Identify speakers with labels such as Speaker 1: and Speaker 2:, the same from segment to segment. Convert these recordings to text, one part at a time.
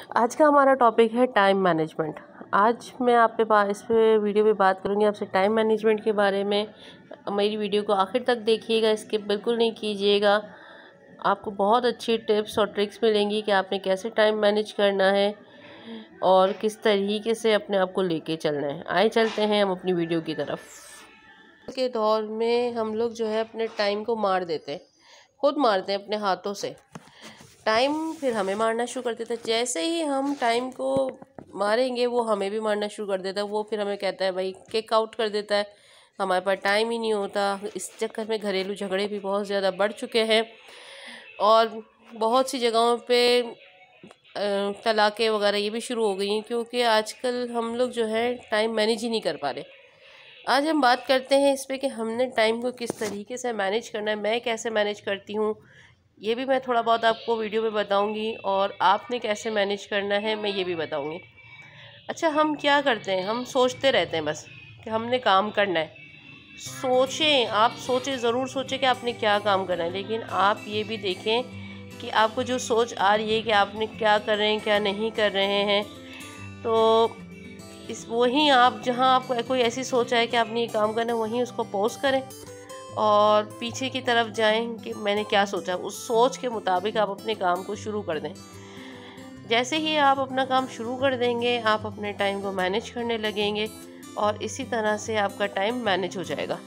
Speaker 1: आज का हमारा टॉपिक है टाइम मैनेजमेंट। आज मैं आप पे इस पे वीडियो पे बात करूँगी आपसे टाइम मैनेजमेंट के बारे में। मेरी वीडियो को आखिर तक देखिएगा, स्किप बिल्कुल नहीं कीजिएगा। आपको बहुत अच्छी टिप्स और ट्रिक्स मिलेंगी कि आपने कैसे टाइम मैनेज करना है और किस तरीके से अपने आप को लेके चलना है। आइए चलते हैं हम अपनी वीडियो की तरफ। के दौर में हम लोग जो है अपने टाइम को मार देते हैं, खुद मारते हैं अपने हाथों से। टाइम फिर हमें मारना शुरू कर देता है। जैसे ही हम टाइम को मारेंगे वो हमें भी मारना शुरू कर देता है। वो फिर हमें कहता है भाई किक आउट कर देता है, हमारे पास टाइम ही नहीं होता। इस चक्कर में घरेलू झगड़े भी बहुत ज़्यादा बढ़ चुके हैं और बहुत सी जगहों पे तलाक़ें वगैरह ये भी शुरू हो गई हैं, क्योंकि आजकल हम लोग जो है टाइम मैनेज ही नहीं कर पा रहे। आज हम बात करते हैं इस पे कि हमने टाइम को किस तरीके से मैनेज करना है, मैं कैसे मैनेज करती हूँ, ये भी मैं थोड़ा बहुत आपको वीडियो में बताऊंगी और आपने कैसे मैनेज करना है मैं ये भी बताऊंगी। अच्छा, हम क्या करते हैं, हम सोचते रहते हैं बस कि हमने काम करना है। सोचें, आप सोचें, ज़रूर सोचें कि आपने क्या काम करना है, लेकिन आप ये भी देखें कि आपको जो सोच आ रही है कि आपने क्या कर रहे हैं क्या नहीं कर रहे हैं, तो इस वहीं आप जहाँ आपको कोई ऐसी सोच आए कि आपने ये काम करना है वहीं उसको पॉज करें और पीछे की तरफ जाएं कि मैंने क्या सोचा। उस सोच के मुताबिक आप अपने काम को शुरू कर दें। जैसे ही आप अपना काम शुरू कर देंगे आप अपने टाइम को मैनेज करने लगेंगे और इसी तरह से आपका टाइम मैनेज हो जाएगा।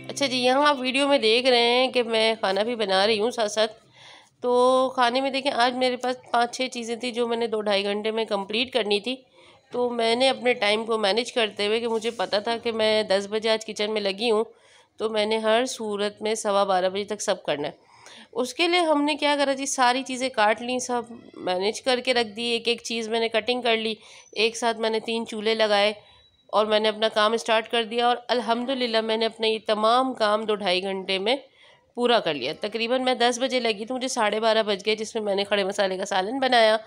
Speaker 1: अच्छा जी, यहाँ आप वीडियो में देख रहे हैं कि मैं खाना भी बना रही हूँ साथ साथ। तो खाने में देखें, आज मेरे पास 5-6 चीज़ें थी जो मैंने 2-2.5 घंटे में कंप्लीट करनी थी। तो मैंने अपने टाइम को मैनेज करते हुए कि मुझे पता था कि मैं 10 बजे आज किचन में लगी हूँ, तो मैंने हर सूरत में 12:15 बजे तक सब करना है। उसके लिए हमने क्या करा जी, सारी चीज़ें काट ली, सब मैनेज करके रख दी, एक एक चीज़ मैंने कटिंग कर ली। एक साथ मैंने 3 चूल्हे लगाए और मैंने अपना काम स्टार्ट कर दिया और अल्हम्दुलिल्लाह मैंने अपने ये तमाम काम 2-2.5 घंटे में पूरा कर लिया। तकरीबन मैं 10 बजे लगी तो मुझे 12:30 बज गए, जिसमें मैंने खड़े मसाले का सालन बनाया,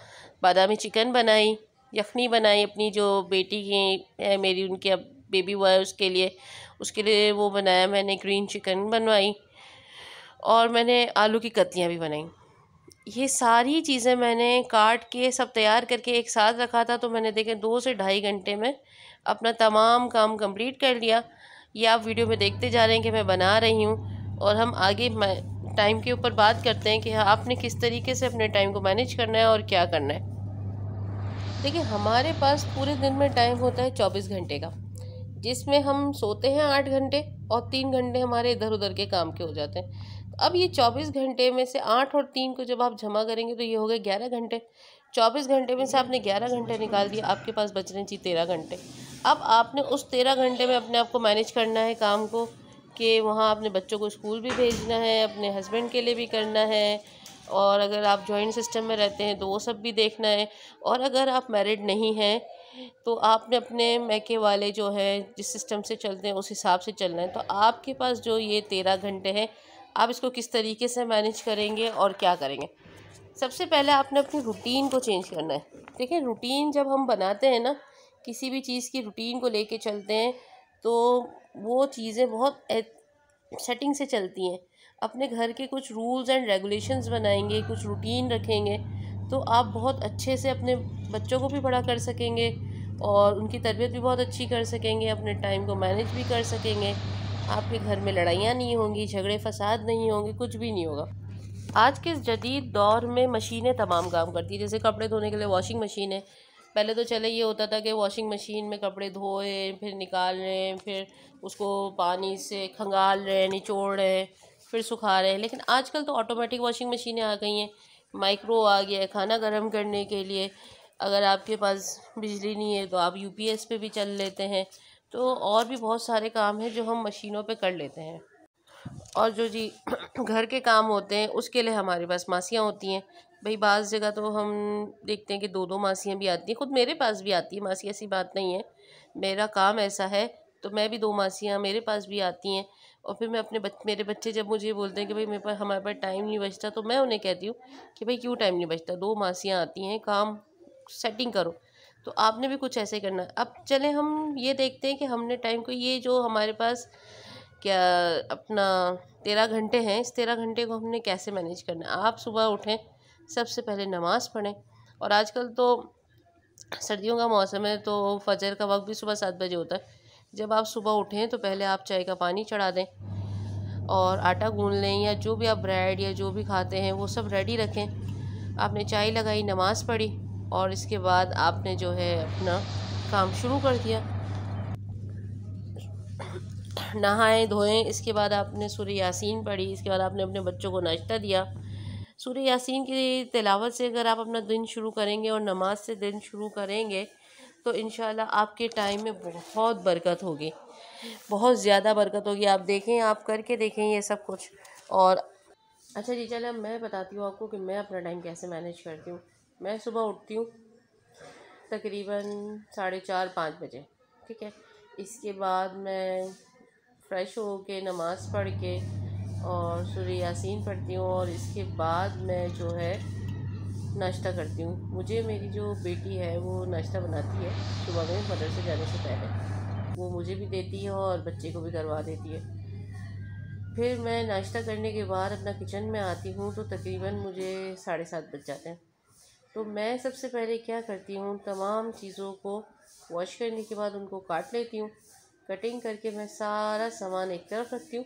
Speaker 1: बादामी चिकन बनाई, यखनी बनाई अपनी जो बेटी की है मेरी, उनकी अब बेबी हुआ है उसके लिए वो बनाया मैंने, ग्रीन चिकन बनवाई और मैंने आलू की कतलियाँ भी बनाई। ये सारी चीज़ें मैंने काट के सब तैयार करके एक साथ रखा था। तो मैंने देखे 2 से 2.5 घंटे में अपना तमाम काम कंप्लीट कर लिया। ये आप वीडियो में देखते जा रहे हैं कि मैं बना रही हूँ और हम आगे टाइम के ऊपर बात करते हैं कि आपने किस तरीके से अपने टाइम को मैनेज करना है और क्या करना है। देखिए, हमारे पास पूरे दिन में टाइम होता है 24 घंटे का, जिसमें हम सोते हैं 8 घंटे और 3 घंटे हमारे इधर उधर के काम के हो जाते हैं। अब ये 24 घंटे में से 8 और 3 को जब आप जमा करेंगे तो ये हो गए 11 घंटे। 24 घंटे में से आपने 11 घंटे निकाल दिया, आपके पास बच रहे जी 13 घंटे। अब आपने उस 13 घंटे में अपने आप को मैनेज करना है काम को, कि वहाँ अपने बच्चों को स्कूल भी भेजना है, अपने हस्बैंड के लिए भी करना है, और अगर आप जॉइंट सिस्टम में रहते हैं तो वो सब भी देखना है, और अगर आप मैरिड नहीं हैं तो आपने अपने मैके वाले जो है जिस सिस्टम से चलते हैं उस हिसाब से चलना है। तो आपके पास जो ये 13 घंटे हैं, आप इसको किस तरीके से मैनेज करेंगे और क्या करेंगे। सबसे पहले आपने अपनी रूटीन को चेंज करना है। देखिए, रूटीन जब हम बनाते हैं ना, किसी भी चीज़ की रूटीन को लेके चलते हैं तो वो चीज़ें बहुत सेटिंग से चलती हैं। अपने घर के कुछ रूल्स एंड रेगुलेशंस बनाएंगे, कुछ रूटीन रखेंगे, तो आप बहुत अच्छे से अपने बच्चों को भी बड़ा कर सकेंगे और उनकी तरबियत भी बहुत अच्छी कर सकेंगे, अपने टाइम को मैनेज भी कर सकेंगे। आपके घर में लड़ाइयाँ नहीं होंगी, झगड़े फसाद नहीं होंगे, कुछ भी नहीं होगा। आज के इस जदीद दौर में मशीनें तमाम काम करती है। जैसे कपड़े धोने के लिए वॉशिंग मशीन है। पहले तो चले ये होता था कि वॉशिंग मशीन में कपड़े धोए, फिर निकाल रहे हैं, फिर उसको पानी से खंगाल रहे हैं, निचोड़ रहे हैं, फिर सुखा रहे हैं। लेकिन आजकल तो ऑटोमेटिक वॉशिंग मशीनें आ गई हैं, माइक्रो आ गया है खाना गर्म करने के लिए। अगर आपके पास बिजली नहीं है तो आप यूपीएस पे भी चल लेते हैं। तो और भी बहुत सारे काम हैं जो हम मशीनों पे कर लेते हैं। और जो जी घर के काम होते हैं उसके लिए हमारे पास मासियाँ होती हैं। भाई बाज़ जगह तो हम देखते हैं कि 2-2 मासियाँ भी आती हैं, खुद मेरे पास भी आती है मासी, ऐसी बात नहीं है। मेरा काम ऐसा है तो मैं भी 2 मासियाँ मेरे पास भी आती हैं। और फिर मैं अपने मेरे बच्चे जब मुझे बोलते हैं कि भाई मेरे पास हमारे पास टाइम नहीं बचता, तो मैं उन्हें कहती हूँ कि भाई क्यों टाइम नहीं बचता, 2 मासियाँ आती हैं, काम सेटिंग करो। तो आपने भी कुछ ऐसे करना है। अब चलें हम ये देखते हैं कि हमने टाइम को, ये जो हमारे पास क्या अपना 13 घंटे हैं, इस 13 घंटे को हमने कैसे मैनेज करना है। आप सुबह उठें, सबसे पहले नमाज़ पढ़ें। और आजकल तो सर्दियों का मौसम है तो फजर का वक्त भी सुबह 7 बजे होता है। जब आप सुबह उठें तो पहले आप चाय का पानी चढ़ा दें और आटा गूंद लें, या जो भी आप ब्रेड या जो भी खाते हैं वो सब रेडी रखें। आपने चाय लगाई, नमाज़ पढ़ी और इसके बाद आपने जो है अपना काम शुरू कर दिया। नहाएं धोएं, इसके बाद आपने सूरह यासीन पढ़ी, इसके बाद आपने अपने बच्चों को नाश्ता दिया। सूरह यासीन की तिलावत से अगर आप अपना दिन शुरू करेंगे और नमाज से दिन शुरू करेंगे तो इंशाल्लाह आपके टाइम में बहुत बरकत होगी, बहुत ज़्यादा बरकत होगी। आप देखें, आप करके देखें ये सब कुछ। और अच्छा जी, चलो मैं बताती हूँ आपको कि मैं अपना टाइम कैसे मैनेज करती हूँ। मैं सुबह उठती हूँ तकरीबन 4:30-5 बजे, ठीक है। इसके बाद मैं फ़्रेश हो के नमाज़ पढ़ के और सूरह यासीन पढ़ती हूँ और इसके बाद मैं जो है नाश्ता करती हूँ। मुझे मेरी जो बेटी है वो नाश्ता बनाती है सुबह में मदरसे जाने से पहले, वो मुझे भी देती है और बच्चे को भी करवा देती है। फिर मैं नाश्ता करने के बाद अपना किचन में आती हूँ तो तकरीबन मुझे 7:30 बज जाते हैं। तो मैं सबसे पहले क्या करती हूँ, तमाम चीज़ों को वॉश करने के बाद उनको काट लेती हूँ। कटिंग करके मैं सारा सामान एक तरफ रखती हूँ।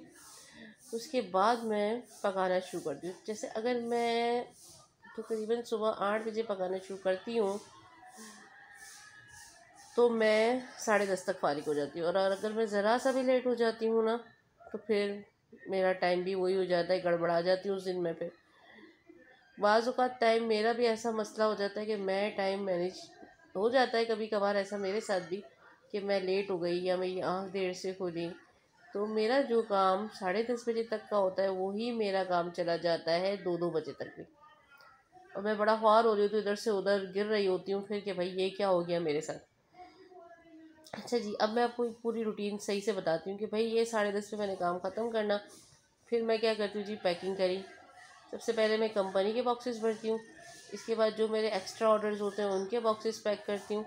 Speaker 1: उसके बाद मैं पकाना शुरू करती हूँ। जैसे अगर मैं तो तकरीबन सुबह 8 बजे पकाना शुरू करती हूँ तो मैं 10:30 तक फारिग हो जाती हूँ। और अगर मैं ज़रा सा भी लेट हो जाती हूँ ना तो फिर मेरा टाइम भी वही हो जाता है, गड़बड़ा जाती हूँ उस दिन में। फिर बाज़ औक़ात टाइम मेरा भी ऐसा मसला हो जाता है कि मैं टाइम मैनेज हो जाता है, कभी कभार ऐसा मेरे साथ भी कि मैं लेट हो गई या मेरी आँख देर से खुली तो मेरा जो काम 10:30 बजे तक का होता है वही मेरा काम चला जाता है 2-2 बजे तक भी। और मैं बड़ा ख्वार हो रही होती हूँ, इधर से उधर गिर रही होती हूँ फिर कि भाई ये क्या हो गया मेरे साथ। अच्छा जी, अब मैं आपको पूरी रूटीन सही से बताती हूँ कि भाई ये 10:30 पे मैंने काम ख़त्म करना। फिर मैं क्या करती हूँ जी, पैकिंग करी। सबसे पहले मैं कंपनी के बॉक्सेस भरती हूँ। इसके बाद जो मेरे एक्स्ट्रा ऑर्डर्स होते हैं उनके बॉक्सेस पैक करती हूँ।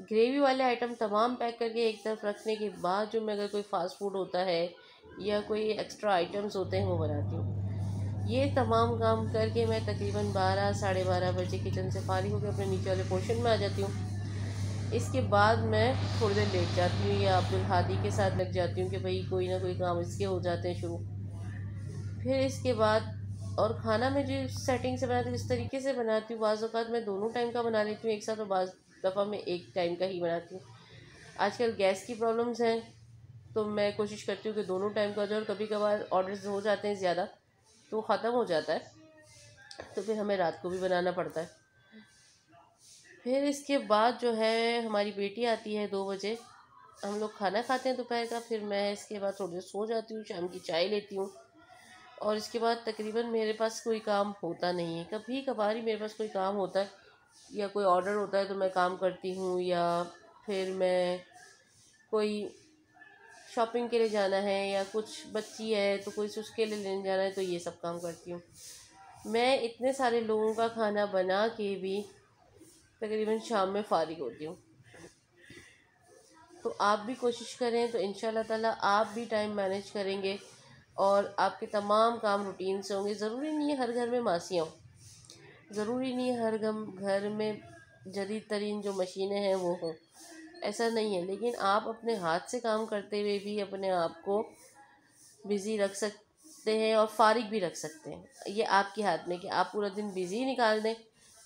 Speaker 1: ग्रेवी वाले आइटम तमाम पैक करके एक तरफ रखने के बाद जो मैं अगर कोई फ़ास्ट फूड होता है या कोई एक्स्ट्रा आइटम्स होते हैं वो बनाती हूँ। ये तमाम काम करके मैं तकरीबन 12-12:30 बजे किचन से फारिग होकर अपने नीचे वाले पोर्शन में आ जाती हूँ। इसके बाद मैं थोड़ी देर लेट जाती हूँ या अब्दुल हादी के साथ लग जाती हूँ कि भाई कोई ना कोई काम इसके हो जाते हैं शुरू। फिर इसके बाद और खाना मैं जो सेटिंग से बनाती हूँ, इस तरीके से बनाती हूँ। बाज़ औक़ात मैं दोनों टाइम का बना लेती हूँ एक साथ, और बाज़ दफ़ा मैं एक टाइम का ही बनाती हूँ। आजकल गैस की प्रॉब्लम्स हैं तो मैं कोशिश करती हूँ कि दोनों टाइम का हो जाए। और कभी कभार ऑर्डर्स हो जाते हैं ज़्यादा तो ख़त्म हो जाता है तो फिर हमें रात को भी बनाना पड़ता है। फिर इसके बाद जो है हमारी बेटी आती है 2 बजे, हम लोग खाना खाते हैं दोपहर का। फिर मैं इसके बाद थोड़ी देर सो जाती हूँ, शाम की चाय लेती हूँ और इसके बाद तकरीबन मेरे पास कोई काम होता नहीं है। कभी कभार ही मेरे पास कोई काम होता है या कोई ऑर्डर होता है तो मैं काम करती हूँ, या फिर मैं कोई शॉपिंग के लिए जाना है या कुछ बच्ची है तो कोई उसके लिए लेने जाना है तो ये सब काम करती हूँ। मैं इतने सारे लोगों का खाना बना के भी तकरीबन शाम में फ़ारिग होती हूँ। तो आप भी कोशिश करें तो इंशाल्लाह ताला आप भी टाइम मैनेज करेंगे और आपके तमाम काम रूटीन से होंगे। ज़रूरी नहीं है हर घर में मासियाँ हों, ज़रूरी नहीं है हर घर में जदीद तरीन जो मशीनें हैं वो हों, ऐसा नहीं है। लेकिन आप अपने हाथ से काम करते हुए भी अपने आप को बिज़ी रख सकते हैं और फारिग भी रख सकते हैं। ये आपके हाथ में कि आप पूरा दिन बिज़ी निकाल दें,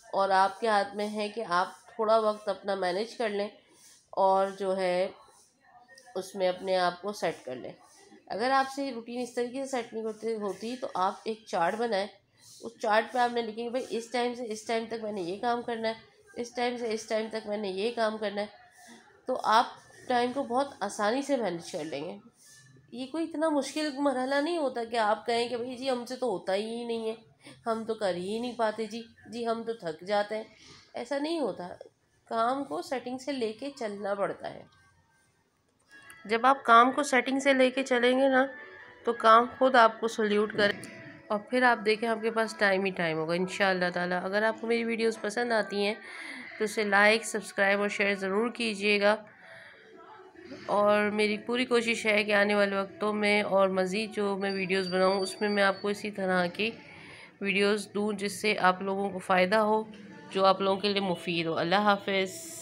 Speaker 1: और आपके हाथ में है कि आप थोड़ा वक्त अपना मैनेज कर लें और जो है उसमें अपने आप को सेट कर लें। अगर आपसे रूटीन इस तरीके से सेट नहीं होती तो आप एक चार्ट बनाएं। उस चार्ट पे आपने लिखेंगे भाई इस टाइम से इस टाइम तक मैंने ये काम करना है, इस टाइम से इस टाइम तक मैंने ये काम करना है। तो आप टाइम को बहुत आसानी से मैनेज कर लेंगे। ये कोई इतना मुश्किल मरहला नहीं होता कि आप कहें कि भाई जी हमसे तो होता ही नहीं है, हम तो कर ही नहीं पाते जी हम तो थक जाते हैं। ऐसा नहीं होता, काम को सेटिंग से लेके चलना पड़ता है। जब आप काम को सेटिंग से लेके चलेंगे ना तो काम खुद आपको सल्यूट करे और फिर आप देखें आपके पास टाइम ही टाइम होगा इंशाअल्लाह ताला। अगर आपको मेरी वीडियोस पसंद आती हैं तो उसे लाइक, सब्सक्राइब और शेयर ज़रूर कीजिएगा। और मेरी पूरी कोशिश है कि आने वाले वक्तों में और मज़ीद जो मैं वीडियोस बनाऊं उसमें मैं आपको इसी तरह की वीडियोस दूं जिससे आप लोगों को फ़ायदा हो। जो आप लोगों के लिए मुफीद हो। अल्लाह हाफ़िज़।